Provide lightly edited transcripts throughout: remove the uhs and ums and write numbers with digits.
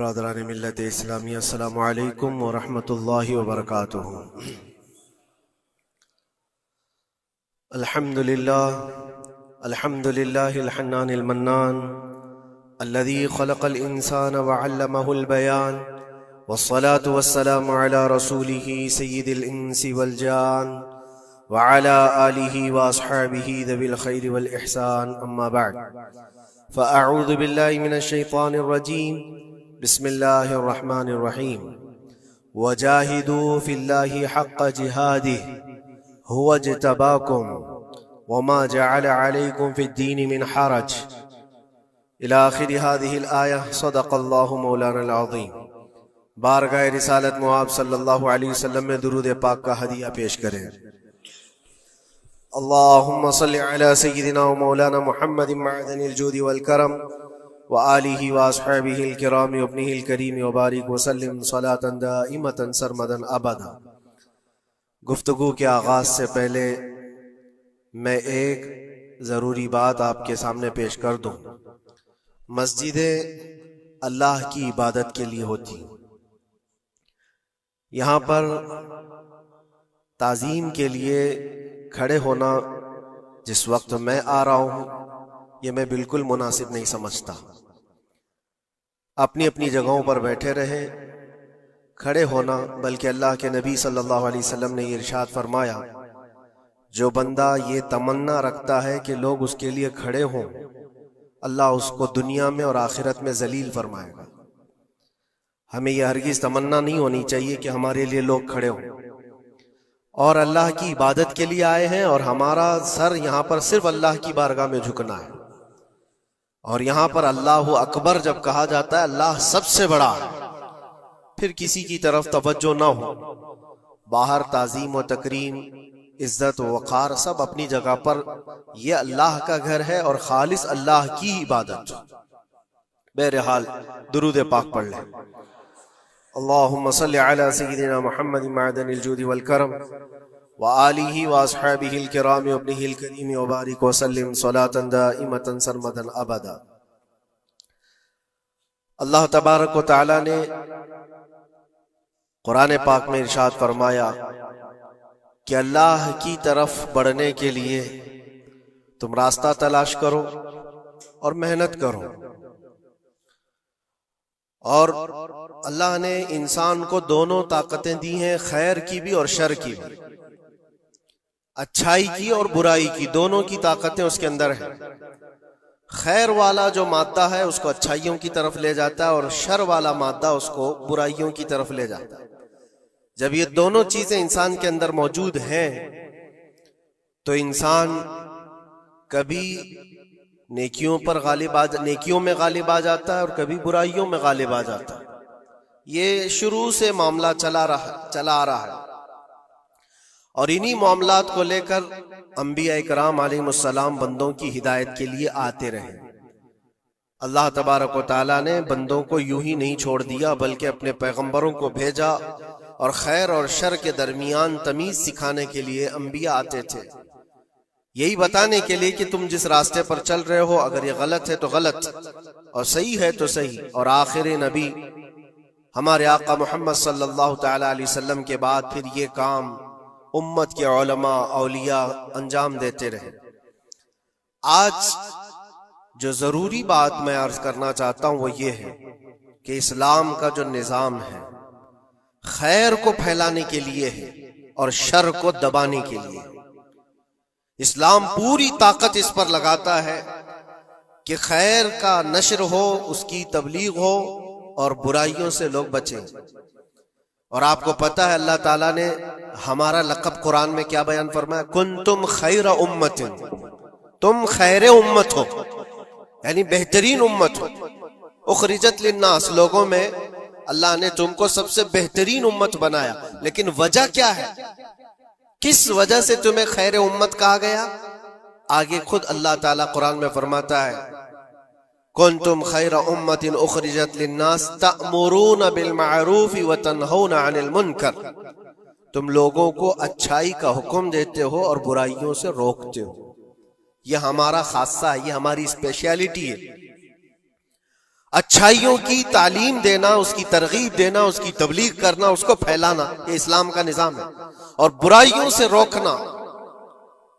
बरदरान मिल्लत इस्लामी अस्सलामु अलैकुम व रहमतुल्लाहि व बरकातुहू। अल्हम्दुलिल्लाहिल हन्नानिल मन्नान अल्लज़ी खलक़ल इंसान व अल्लमहुल बयान वस्सलातु वस्सलामु अला रसूलिही सय्यिदिल इंसी वल जान व अला आलिही व अस्हाबिही ज़विल खैरि वल इहसान, अम्मा बअद। फ़अऊज़ु बिल्लाहि मिनश शैतानिर रजीम। बिस्मिल्लाहिर रहमानिर रहीम। वजाहिदू फिल्लाहि हक़्क़ जिहादिही हुवा इज्तबाकुम वमा जअल अलैकुम फिद्दीनि मिन हरज इला आखिरि हाज़िहिल आया। सदक़ल्लाहु मौलानल अज़ीम। बारगाह रिसालत मुआब सल्लल्लाहु अलैहि वसल्लम में दुरूद पाक का हदिया पेश करें। अल्लाहुम्मा सल्लि अला सय्यिदिना व मौलाना मुहम्मदिन मअदनिल जूदि वल करम व आलिहि व अस्हाबिहिल किराम व इब्निहिल करीम व बारिक व सल्लिम सलातन दाइमतन सरमदन अबदा। गुफ्तगू के आगाज से पहले मैं एक ज़रूरी बात आपके सामने पेश कर दूं। मस्जिदें अल्लाह की इबादत के लिए होती, यहाँ पर ताज़ीम के लिए खड़े होना जिस वक्त मैं आ रहा हूँ ये मैं बिल्कुल मुनासिब नहीं समझता। अपनी अपनी जगहों पर बैठे रहे, खड़े होना, बल्कि अल्लाह के नबी सल्लल्लाहु अलैहि वसल्लम ने इरशाद फरमाया, जो बंदा ये तमन्ना रखता है कि लोग उसके लिए खड़े हों, अल्लाह उसको दुनिया में और आखिरत में जलील फरमाएगा। हमें यह हरगिज़ तमन्ना नहीं होनी चाहिए कि हमारे लिए लोग खड़े हों, और अल्लाह की इबादत के लिए आए हैं और हमारा सर यहाँ पर सिर्फ अल्लाह की बारगाह में झुकना है। और यहाँ पर अल्लाहु अकबर जब कहा जाता है, अल्लाह सबसे बड़ा है, फिर किसी की तरफ तवज्जो ना हो। बाहर ताज़ीम व तकरीम, इज्जत व वक़ार सब अपनी जगह पर, यह अल्लाह का घर है और खालिस अल्लाह की इबादत। बहरहाल दुरूद पाक पढ़ लें। अल्लाहुम्मा सल्लि अला सय्यिदिना मुहम्मदिन मअदनिल जूदि वल करम व आलिहि व अस्हाबिहिल किराम व इब्निहिल करीम व बारिक व सल्लिम सलातन दाइमतन सरमदन अबदा। अल्लाह तबारक व तआला ने कुरान पाक में इरशाद फरमाया कि अल्लाह की तरफ बढ़ने के लिए तुम रास्ता तलाश करो और मेहनत करो। और अल्लाह ने इंसान को दोनों ताकतें दी हैं, खैर की भी और शर की भी, अच्छाई की और बुराई की, दोनों की ताकतें उसके अंदर हैं। खैर वाला जो मादा है उसको अच्छाइयों की तरफ ले जाता है और शर वाला मादा उसको बुराइयों की तरफ ले जाता है। जब ये दोनों चीजें इंसान के अंदर मौजूद हैं तो इंसान कभी नेकियों में गालिब आ जाता है और कभी बुराइयों में गालिब आ जाता है। ये शुरू से मामला चला आ रहा है और इन्हीं मामलात को लेकर अंबिया इकराम अलैहिमुस्सलाम बंदों की हिदायत के लिए आते रहे। अल्लाह तबारक व तआला ने बंदों को यूं ही नहीं छोड़ दिया, बल्कि अपने पैगंबरों को भेजा और खैर और शर के दरमियान तमीज सिखाने के लिए अंबिया आते थे, यही बताने के लिए कि तुम जिस रास्ते पर चल रहे हो, अगर ये गलत है तो गलत और सही है तो सही। और आखिरी नबी हमारे आका मोहम्मद सल्लल्लाहु तआला अलैहि वसल्लम के बाद फिर ये काम उम्मत के उलमा औलिया अंजाम देते रहे। आज जो जरूरी बात मैं अर्ज करना चाहता हूं वो ये है कि इस्लाम का जो निजाम है खैर को फैलाने के लिए है और शर को दबाने के लिए। इस्लाम पूरी ताकत इस पर लगाता है कि खैर का नशर हो, उसकी तबलीग हो और बुराइयों से लोग बचें। और आपको पता है अल्लाह ताला ने हमारा लक़ब कुरान में क्या बयान फरमाया, कुंतुम खैरा उम्मतिन, तुम खैर उम्मत हो, यानी बेहतरीन उम्मत हो। उखरिजत लिन्नास, लोगों में अल्लाह ने तुमको सबसे बेहतरीन उम्मत बनाया। लेकिन वजह क्या है, किस वजह से तुम्हें खैर उम्मत कहा गया? आगे खुद अल्लाह ताला कुरान में फरमाता है, कुंतुम खैरा उम्मतिन उखरिजत लिन्नास तअमुरून बिल मारूफ व तनहौना अनिल मुनकर, तुम लोगों को अच्छाई का हुक्म देते हो और बुराइयों से रोकते हो। यह हमारा खासा है, यह हमारी स्पेशलिटी है। अच्छाइयों की तालीम देना, उसकी तरगीब देना, उसकी तबलीग करना, उसको फैलाना, ये इस्लाम का निजाम है। और बुराइयों से रोकना,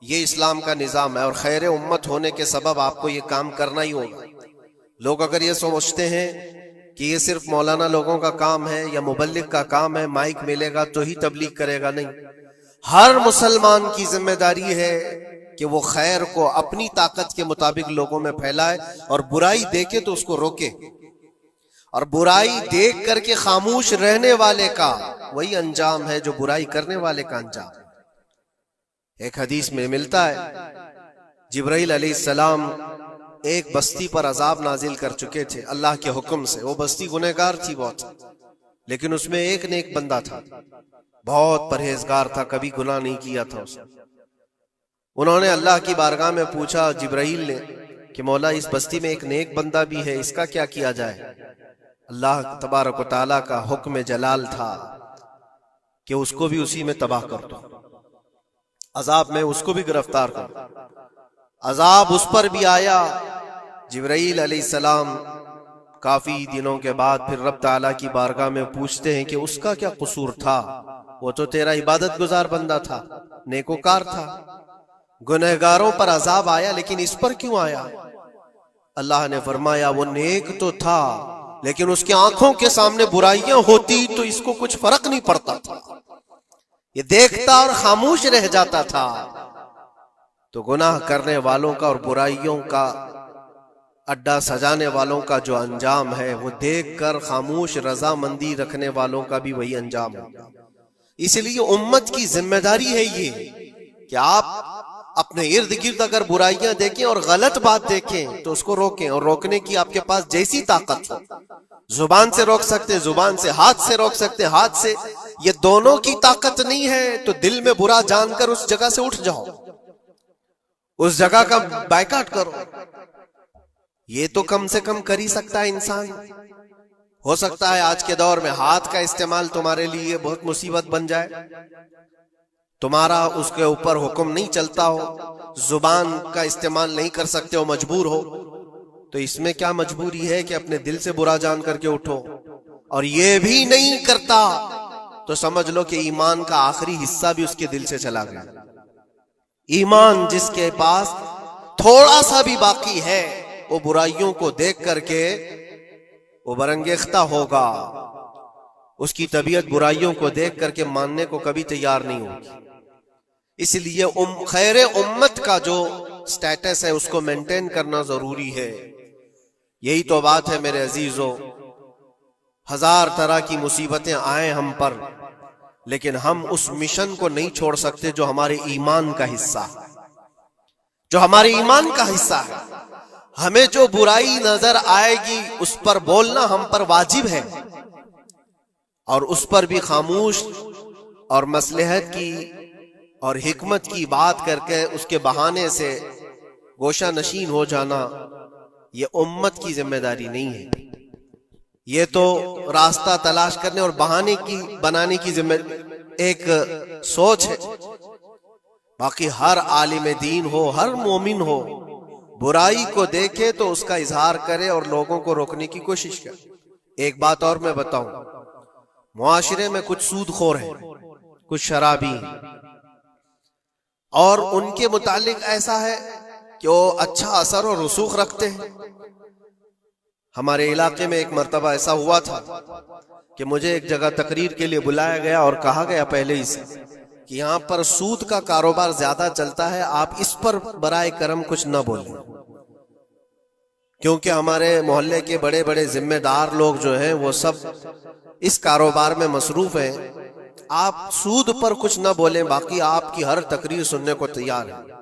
ये इस्लाम का निजाम है। और खैर उम्मत होने के सबब आपको ये काम करना ही होगा। लोग अगर ये सोचते हैं कि ये सिर्फ मौलाना लोगों का काम है या मुबल्लिग का काम है, माइक मिलेगा तो ही तबलीग करेगा, नहीं। हर मुसलमान की जिम्मेदारी है कि वो खैर को अपनी ताकत के मुताबिक लोगों में फैलाए, और बुराई देखे तो उसको रोके। और बुराई देख करके खामोश रहने वाले का वही अंजाम है जो बुराई करने वाले का अंजाम। एक हदीस में मिलता है, जिब्राइल अलैहिस्सलाम एक बस्ती पर अजाब नाजिल कर चुके थे अल्लाह के हुक्म से। वो बस्ती गुनहगार थी बहुत, लेकिन उसमें एक नेक बंदा था, बहुत परहेजगार था, कभी गुनाह नहीं किया था उसने। उन्होंने अल्लाह की बारगाह में पूछा जिब्राइल ने कि मौला, इस बस्ती में एक नेक बंदा भी है, इसका क्या किया जाए? अल्लाह तबारक व तआला का हुक्म जलाल था कि उसको भी उसी में तबाह कर दो, अजाब में उसको भी गिरफ्तार कर दो। अजाब उस पर भी आया। जिब्राइल अलैहिस्सलाम काफी दिनों के बाद फिर रब ताला की बारगाह में पूछते हैं कि उसका क्या कसूर था? वो तो तेरा इबादत गुजार बंदा था, नेकोकार था, गुनहगारों पर अजाब आया, लेकिन इस पर क्यों आया? अल्लाह ने फरमाया, वो नेक तो था, लेकिन उसकी आंखों के सामने बुराइयां होती तो इसको कुछ फर्क नहीं पड़ता था, ये देखता और खामोश रह जाता था। तो गुनाह करने वालों का और बुराइयों का अड्डा सजाने वालों का जो अंजाम है, वो देखकर खामोश रजामंदी रखने वालों का भी वही अंजाम होगा। इसलिए उम्मत की जिम्मेदारी है ये कि आप अपने इर्द गिर्द अगर बुराइयां देखें और गलत बात देखें तो उसको रोकें। और रोकने की आपके पास जैसी ताकत हो, जुबान से रोक सकते, जुबान से, हाथ से रोक सकते, हाथ से। ये दोनों की ताकत नहीं है तो दिल में बुरा जानकर उस जगह से उठ जाओ, उस जगह का बायकाट करो। ये तो कम से कम कर ही सकता है इंसान। हो सकता है आज के दौर में हाथ का इस्तेमाल तुम्हारे लिए बहुत मुसीबत बन जाए, तुम्हारा उसके ऊपर हुक्म नहीं चलता हो, जुबान का इस्तेमाल नहीं कर सकते हो, मजबूर हो, तो इसमें क्या मजबूरी है कि अपने दिल से बुरा जान करके उठो। और ये भी नहीं करता तो समझ लो कि ईमान का आखिरी हिस्सा भी उसके दिल से चला गया। ईमान जिसके पास थोड़ा सा भी बाकी है, वो बुराइयों को देख करके वो बरंगेख्ता होगा, उसकी तबीयत बुराइयों को देख करके मानने को कभी तैयार नहीं होगी। इसलिए खैर उम्मत का जो स्टेटस है उसको मेंटेन करना जरूरी है। यही तो बात है मेरे अजीजों, हजार तरह की मुसीबतें आए हम पर, लेकिन हम उस मिशन को नहीं छोड़ सकते जो हमारे ईमान का हिस्सा है, जो हमारे ईमान का हिस्सा है। हमें जो बुराई नजर आएगी उस पर बोलना हम पर वाजिब है, और उस पर भी खामोश और मसलहत की और हिकमत की बात करके उसके बहाने से गोशा नशीन हो जाना, ये उम्मत की जिम्मेदारी नहीं है। ये तो रास्ता तलाश करने और बहाने की बनाने की एक सोच है। बाकी हर आलिम दीन हो, हर मोमिन हो, बुराई को देखे तो उसका इजहार करे और लोगों को रोकने की कोशिश करे। एक बात और मैं बताऊं, मुआशरे में कुछ सूदखोर हैं, कुछ शराबी, और उनके मुतालिक ऐसा है कि वो अच्छा असर और रसूख रखते हैं। हमारे इलाके में एक मर्तबा ऐसा हुआ था कि मुझे एक जगह तकरीर के लिए बुलाया गया और कहा गया पहले ही से कि यहाँ पर सूद का कारोबार ज्यादा चलता है, आप इस पर बराए करम कुछ न बोलें, क्योंकि हमारे मोहल्ले के बड़े बड़े जिम्मेदार लोग जो हैं वो सब इस कारोबार में मसरूफ हैं। आप सूद पर कुछ न बोलें, बाकी आपकी हर तकरीर सुनने को तैयार है।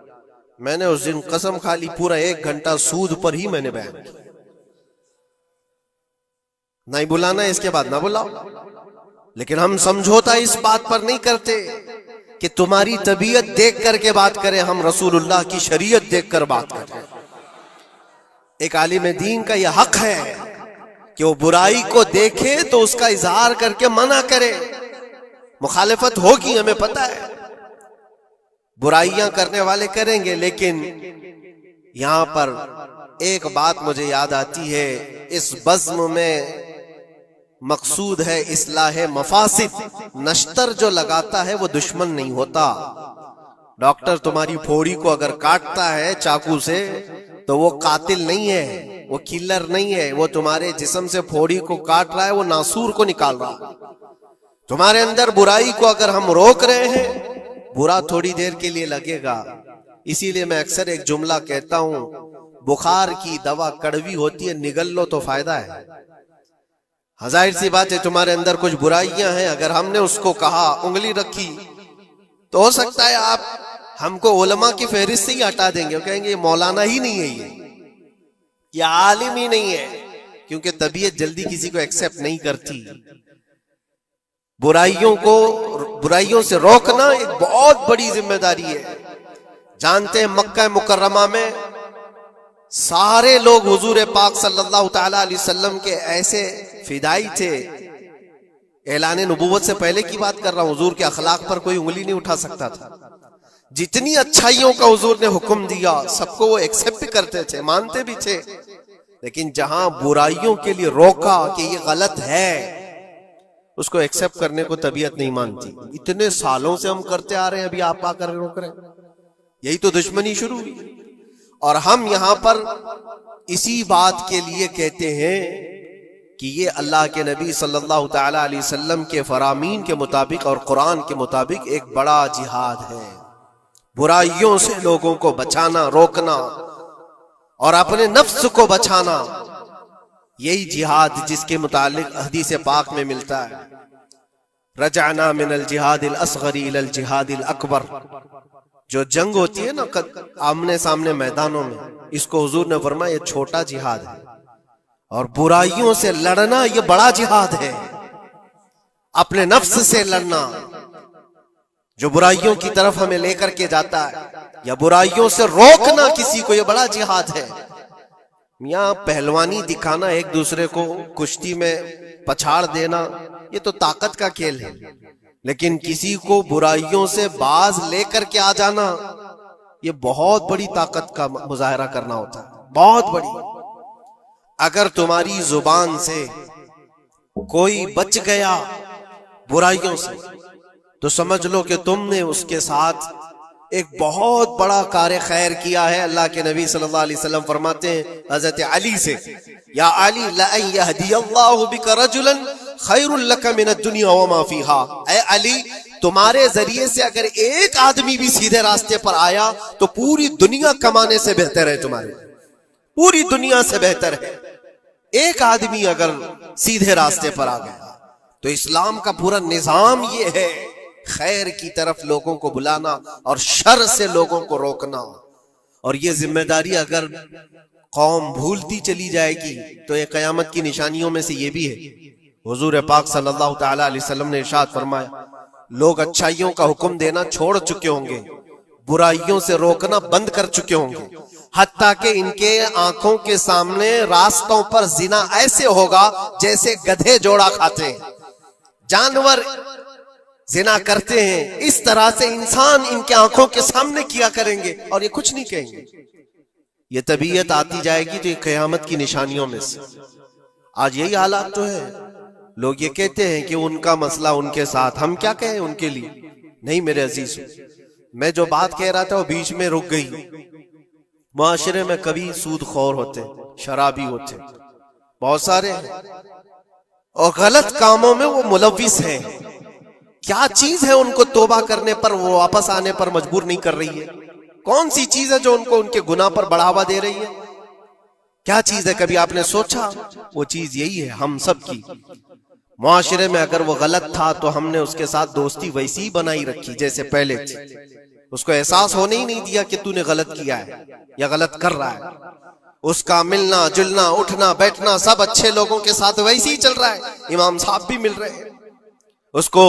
मैंने उस दिन कसम खा ली, पूरा 1 घंटा सूद पर ही मैंने बयान किया। नहीं बुलाना इसके बाद ना बुलाओ, लेकिन हम समझौता इस बात पर नहीं करते कि तुम्हारी तबीयत देख करके बात करें, हम रसूलुल्लाह की शरीयत देख कर बात करें। एक आलिम दीन का यह हक है कि वो बुराई को देखे तो उसका इजहार करके मना करे। मुखालिफत होगी, हमें पता है, बुराइयां करने वाले करेंगे, लेकिन यहां पर एक बात मुझे याद आती है, इस बज़्म में मकसूद है इस्लाह मफासिद। नश्तर जो लगाता है वो दुश्मन नहीं होता। डॉक्टर तुम्हारी फोड़ी को अगर काटता है चाकू से तो वो कातिल नहीं है, वो किलर नहीं है। वो तुम्हारे जिस्म से फोड़ी को काट रहा है, वो नासूर को निकाल रहा है। तुम्हारे अंदर बुराई को अगर हम रोक रहे हैं, बुरा थोड़ी देर के लिए लगेगा। इसीलिए मैं अक्सर एक जुमला कहता हूं, बुखार की दवा कड़वी होती है, निगल लो तो फायदा है। जाहिर सी बात है तुम्हारे अंदर कुछ बुराइयां हैं, अगर हमने उसको कहा, उंगली रखी, तो हो सकता है आप हमको उलमा की फहरिस्त से ही हटा देंगे और कहेंगे ये मौलाना ही नहीं है, ये आलिम ही नहीं है, क्योंकि तबीयत जल्दी किसी को एक्सेप्ट नहीं करती। बुराइयों से रोकना एक बहुत बड़ी जिम्मेदारी है। जानते हैं मक्का मुकर्रमा में सारे लोग हुजूर पाक सल्लल्लाहु तआला अलैहि वसल्लम के ऐसे फिदाई थे। ऐलान नबूवत से पहले की बात कर रहा हूं, हुजूर के अखलाक पर कोई उंगली नहीं उठा सकता था। जितनी अच्छाइयों का हुजूर ने हुक्म दिया, सबको वो एक्सेप्ट करते थे, मानते भी थे। लेकिन जहां बुराइयों के लिए रोका कि ये गलत है, उसको एक्सेप्ट करने को तबीयत नहीं मानती। इतने सालों से हम करते आ रहे हैं, अभी आप आकर रोक रहे हैं। यही तो दुश्मनी शुरू हुई। और हम यहां पर इसी बात के लिए कहते हैं कि ये अल्लाह के नबी सल्लल्लाहु तआला अलैहि वसल्लम के फरामीन के मुताबिक और कुरान के मुताबिक एक बड़ा जिहाद है। बुराइयों से लोगों को बचाना, रोकना और अपने नफ्स को बचाना, यही जिहाद जिसके मुतालिक हदीस पाक में मिलता है, रजअना मिनल जिहादिल असगरी इलल जिहादिल अकबर। जो जंग होती है ना आमने सामने मैदानों में, इसको हुजूर ने फरमाया ये छोटा जिहाद है, और बुराइयों से लड़ना ये बड़ा जिहाद है। अपने नफ्स से लड़ना जो बुराइयों की तरफ हमें लेकर के जाता है, या बुराइयों से रोकना किसी को, ये बड़ा जिहाद है। मियां पहलवानी दिखाना, एक दूसरे को कुश्ती में पछाड़ देना, ये तो ताकत का खेल है। लेकिन किसी को बुराइयों से बाज लेकर के आ जाना, ये बहुत बड़ी ताकत का मुजाहरा करना होता है, बहुत बड़ी। अगर तुम्हारी जुबान से कोई बच गया बुराइयों से, तो समझ लो कि तुमने उसके साथ एक बहुत बड़ा कार्य खैर किया है। अल्लाह के नबी सल्लल्लाहु अलैहि वसल्लम फरमाते हैं हजरत अली से, या अली लअन यहदियल्लाहु बिका रजुलन खैरुल लक मिनद दुनिया व मा फीहा। ऐ अली, तुम्हारे जरिए से अगर एक आदमी भी सीधे रास्ते पर आया तो पूरी दुनिया कमाने से बेहतर है, तुम्हारे पूरी दुनिया से बेहतर है। एक आदमी अगर सीधे रास्ते पर आ गया तो इस्लाम का पूरा निजाम ये है, खैर की तरफ लोगों को बुलाना और शर से लोगों को रोकना। और ये जिम्मेदारी अगर कौम भूलती चली जाएगी तो ये कयामत की निशानियों में से ये भी है। हुजूर पाक सल्लल्लाहु तआला अलैहि वसल्लम ने इरशाद फरमाया, लोग अच्छाइयों का हुक्म देना छोड़ चुके होंगे, बुराइयों से रोकना बंद कर चुके होंगे, हत्ता कि इनके आंखों के सामने रास्तों पर जिना ऐसे होगा जैसे गधे जोड़ा खाते हैं, जानवर जिना करते हैं, इस तरह से इंसान इनके आंखों के सामने किया करेंगे और ये कुछ नहीं कहेंगे। ये तबीयत आती जाएगी तो ये कयामत की निशानियों में से। आज यही हालात तो है। लोग ये कहते हैं कि उनका मसला उनके साथ, हम क्या कहें उनके लिए। नहीं मेरे अजीज, मैं जो बात कह रहा था वो बीच में रुक गई। मुआशरे में कभी सूदखोर होते, शराबी होते, बहुत सारे हैं, और गलत कामों में वो मुलविस हैं। क्या चीज है उनको तौबा करने पर, वो वापस आने पर मजबूर नहीं कर रही है? कौन सी चीज है जो उनको उनके गुनाह पर बढ़ावा दे रही है? क्या चीज है? कभी आपने सोचा? वो चीज यही है हम सब की। मुआशरे में अगर वो गलत था तो हमने उसके साथ दोस्ती वैसी ही बनाई रखी जैसे पहले थी। उसको एहसास होने ही नहीं दिया कि तूने गलत किया है या गलत कर रहा है। उसका मिलना जुलना उठना बैठना सब अच्छे लोगों के साथ वैसे ही चल रहा है। इमाम साहब भी मिल रहे हैं, उसको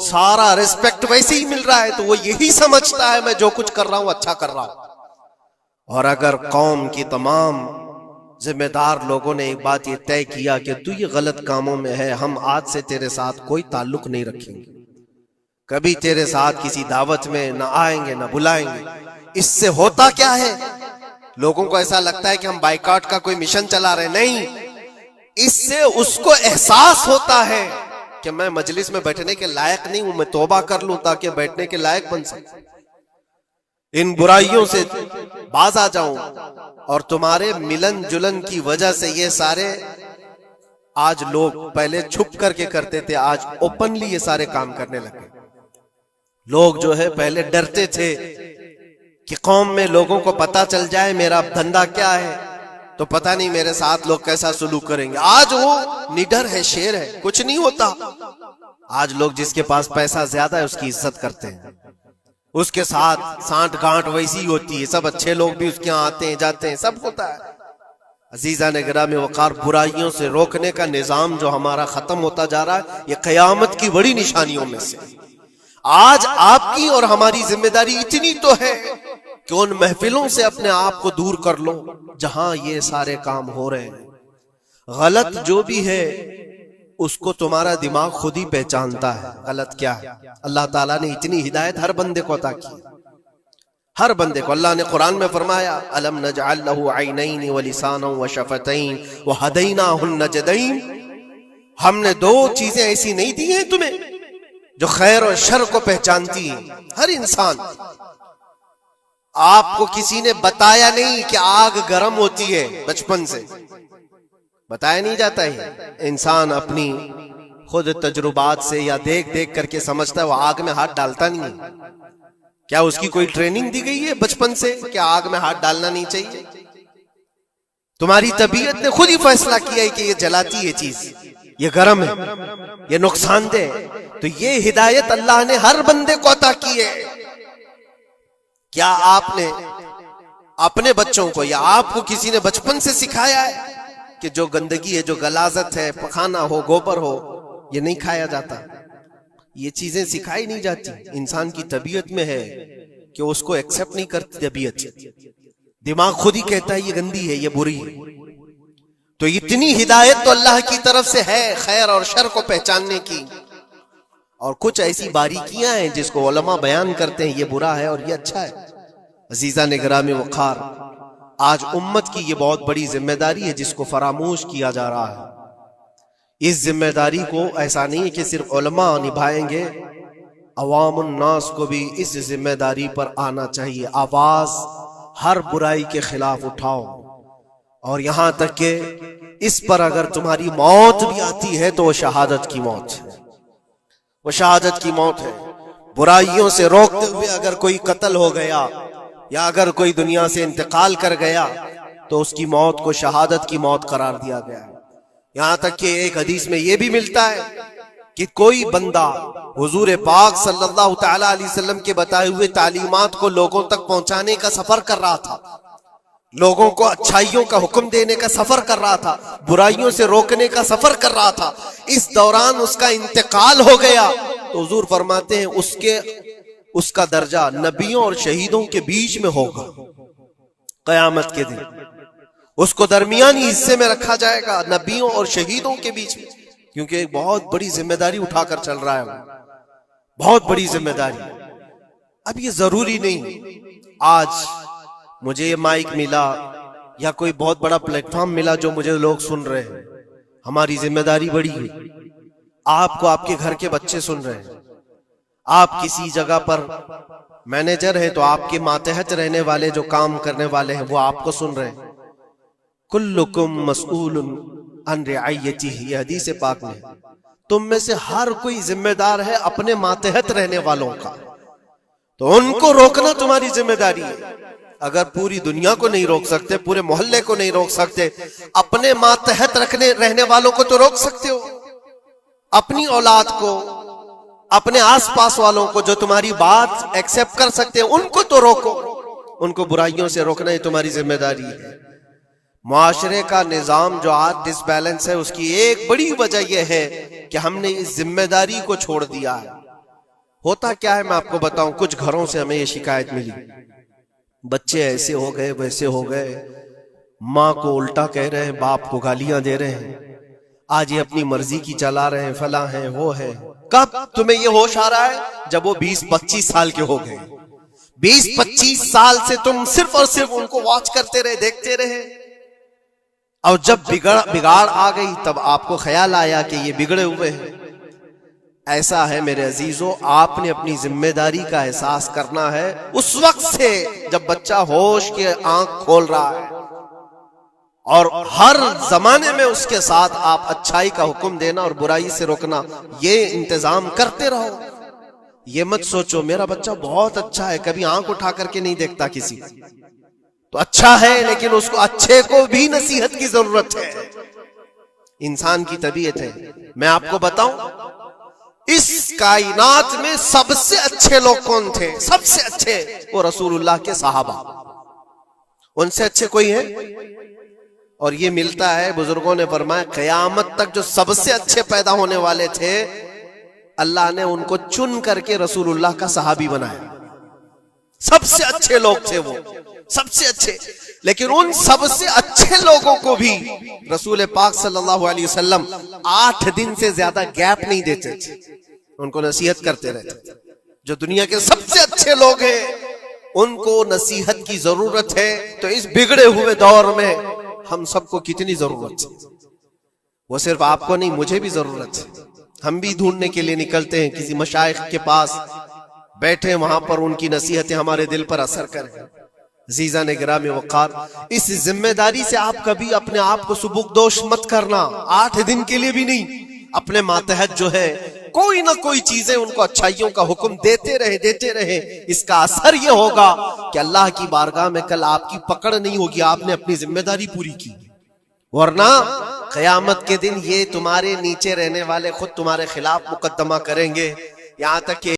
सारा रिस्पेक्ट वैसे ही मिल रहा है, तो वो यही समझता है मैं जो कुछ कर रहा हूं अच्छा कर रहा हूं। और अगर कौम की तमाम जिम्मेदार लोगों ने एक बात ये तय किया कि तू ये गलत कामों में है, हम आज से तेरे साथ कोई ताल्लुक नहीं रखेंगे, कभी तेरे साथ किसी दावत में ना आएंगे ना बुलाएंगे। इससे होता क्या है? लोगों को ऐसा लगता है कि हम बाइकआउट का कोई मिशन चला रहे, नहीं, इससे उसको एहसास होता है कि मैं मजलिस में बैठने के लायक नहीं हूं, मैं तौबा कर लूं ताकि बैठने के लायक बन सकूं, इन बुराइयों से बाज आ जाऊं। और तुम्हारे मिलन जुलन की वजह से ये सारे आज लोग पहले छुप करके करते थे, आज ओपनली ये सारे काम करने लगे। लोग जो है पहले डरते थे कि कौम में लोगों को पता चल जाए मेरा धंधा क्या है तो पता नहीं मेरे साथ लोग कैसा सुलूक करेंगे। आज वो निडर है, शेर है, कुछ नहीं होता। आज लोग जिसके पास पैसा ज्यादा है उसकी इज्जत करते हैं, उसके साथ सांठ गांठ वैसी होती है, सब अच्छे लोग भी उसके यहाँ आते हैं जाते हैं, सब होता है। अजीजा ने गिरामी वकार, बुराइयों से रोकने का निजाम जो हमारा खत्म होता जा रहा है, ये कयामत की बड़ी निशानियों में से। आज आपकी और हमारी जिम्मेदारी इतनी तो है कि उन महफिलों से अपने आप को दूर कर लो जहां ये सारे काम हो रहे हैं। गलत जो भी है उसको तुम्हारा दिमाग खुद ही पहचानता है गलत क्या है। अल्लाह ताला ने इतनी हिदायत हर बंदे को अता की, हर बंदे को। अल्लाह ने कुरान में फरमाया, अलम नजअल लहू ऐनैन व लिसानन व शफतैन व हदैनाहुन नजदैन, हमने दो चीजें ऐसी नहीं दी हैं तुम्हें जो खैर और शर को पहचानती हैं। हर इंसान, आपको किसी ने बताया नहीं कि आग गर्म होती है, बचपन से बताया नहीं जाता है। इंसान अपनी खुद तजुर्बात से या देख देख करके समझता है, वो आग में हाथ डालता नहीं है। क्या उसकी कोई ट्रेनिंग दी गई है बचपन से कि आग में हाथ डालना नहीं चाहिए? तुम्हारी तबीयत ने खुद ही फैसला किया है कि ये जलाती है चीज, ये गर्म है, ये नुकसानदेह है। तो ये हिदायत अल्लाह ने हर बंदे को अता की है। क्या आपने अपने बच्चों को या आपको किसी ने बचपन से सिखाया है कि जो गंदगी है, जो गलाजत है, पखाना हो, गोबर हो, ये नहीं खाया जाता? ये चीजें सिखाई नहीं जाती। इंसान की तबीयत में है कि उसको एक्सेप्ट नहीं करती तबीयत, दिमाग खुद ही कहता है ये गंदी है, ये बुरी है। तो इतनी हिदायत तो अल्लाह की तरफ से है खैर और शर को पहचानने की। और कुछ ऐसी बारीकियां हैं जिसको उलमा बयान करते हैं, ये बुरा है और ये अच्छा है। अजीजा ने गिरामी वखार, आज उम्मत की ये बहुत बड़ी जिम्मेदारी है जिसको फरामोश किया जा रहा है। इस जिम्मेदारी को ऐसा नहीं है कि सिर्फ उलमा निभाएंगे, अवामुन नास को भी इस जिम्मेदारी पर आना चाहिए। आवाज हर बुराई के खिलाफ उठाओ, और यहां तक कि इस पर अगर तुम्हारी मौत भी आती है तो वो शहादत की मौत है, वो शहादत की मौत है। बुराइयों से रोकते हुए अगर कोई कत्ल हो गया या अगर कोई दुनिया से इंतकाल कर गया तो उसकी मौत को शहादत की मौत करार दिया गया है। यहां तक कि एक हदीस में यह भी मिलता है कि कोई बंदा हुजूर पाक सल्लल्लाहु तआला अलैहि वसल्लम के बताए हुए तालीमात को लोगों तक पहुंचाने का सफर कर रहा था, लोगों को अच्छाइयों का हुक्म देने का सफर कर रहा था, बुराइयों से रोकने का सफर कर रहा था। इस दौरान उसका इंतकाल हो गया तो हुजूर फरमाते हैं उसका दर्जा नबियों और शहीदों के बीच में होगा कयामत के दिन। उसको दरमियानी हिस्से में रखा जाएगा नबियों और शहीदों के बीच में, क्योंकि एक बहुत बड़ी जिम्मेदारी उठाकर चल रहा है वो, बहुत बड़ी जिम्मेदारी। अब ये जरूरी नहीं आज मुझे ये माइक मिला या कोई बहुत बड़ा प्लेटफॉर्म मिला जो मुझे लोग सुन रहे हैं, हमारी जिम्मेदारी बड़ी है। आपको आपके घर के बच्चे सुन रहे हैं, आप किसी जगह पर मैनेजर हैं तो आपके मातहत रहने वाले जो काम करने वाले हैं वो आपको सुन रहे हैं। कुल्लुकुम मसऊलुन अन रिअय्यतिही, ये हदीस पाक में, तुम में से हर कोई जिम्मेदार है अपने मातहत रहने वालों का, तो उनको रोकना तुम्हारी जिम्मेदारी है। अगर पूरी दुनिया को नहीं रोक सकते, पूरे मोहल्ले को नहीं रोक सकते, अपने मातहत रहने वालों को तो रोक सकते हो। अपनी औलाद को, अपने आसपास वालों को जो तुम्हारी बात एक्सेप्ट कर सकते हैं उनको तो रोको, उनको बुराइयों से रोकना ही तुम्हारी जिम्मेदारी है। मुआशरे का निजाम जो आज डिसबैलेंस है उसकी एक बड़ी वजह यह है कि हमने इस जिम्मेदारी को छोड़ दिया है। होता क्या है मैं आपको बताऊं, कुछ घरों से हमें ये शिकायत मिली, बच्चे ऐसे हो गए वैसे हो गए, माँ को उल्टा कह रहे हैं, बाप को गालियां दे रहे हैं, आज ये अपनी मर्जी की चला रहे हैं, फला है वो है। कब तुम्हें ये होश आ रहा है? जब वो 20-25 साल के हो गए। 20-25 साल से तुम सिर्फ और सिर्फ उनको वॉच करते रहे, देखते रहे, और जब बिगाड़ आ गई तब आपको ख्याल आया कि ये बिगड़े हुए हैं। ऐसा है मेरे अजीजों, आपने अपनी जिम्मेदारी का एहसास करना है उस वक्त से जब बच्चा होश के आंख खोल रहा है, और हर जमाने में उसके साथ आप अच्छाई का हुक्म देना और बुराई से रोकना, ये इंतजाम करते रहो। ये मत सोचो मेरा बच्चा बहुत अच्छा है, कभी आंख उठा करके नहीं देखता किसी, तो अच्छा है, लेकिन उसको अच्छे को भी नसीहत की जरूरत है। इंसान की तबीयत है। मैं आपको बताऊं, इस कायनात में सबसे अच्छे लोग कौन थे? सबसे अच्छे वो रसूलुल्लाह के सहाबा। उनसे अच्छे कोई है? और ये मिलता है, बुजुर्गों ने फरमाया क़यामत तक जो सबसे अच्छे पैदा होने वाले थे, अल्लाह ने उनको चुन करके रसूलुल्लाह का सहाबी बनाया। सबसे अच्छे लोग थे वो, सबसे अच्छे। लेकिन उन सबसे अच्छे लोगों को भी रसूल पाक सल्लल्लाहु अलैहि वसल्लम 8 दिन से ज्यादा गैप नहीं देते थे, उनको नसीहत करते रहते। जो दुनिया के सबसे अच्छे लोग हैं उनको नसीहत की जरूरत है, तो इस बिगड़े हुए दौर में हम सबको कितनी जरूरत है। वो सिर्फ आपको नहीं, मुझे भी जरूरत है। हम भी ढूंढने के लिए निकलते हैं किसी मशाइख के पास, बैठे वहां पर उनकी नसीहतें हमारे दिल पर असर करें। अज़ीज़ान गिरामी वक़ार, इस जिम्मेदारी से आप कभी अपने आप को सुबुकदोश मत करना। 8 दिन के लिए भी नहीं, अपने मातहत जो है कोई ना कोई चीजें उनको अच्छाइयों का हुक्म देते रहे। इसका असर यह होगा कि अल्लाह की बारगाह में कल आपकी पकड़ नहीं होगी, आपने अपनी जिम्मेदारी पूरी की। वरना क़यामत के दिन ये तुम्हारे नीचे रहने वाले खुद तुम्हारे खिलाफ मुकदमा करेंगे, यहां तक कि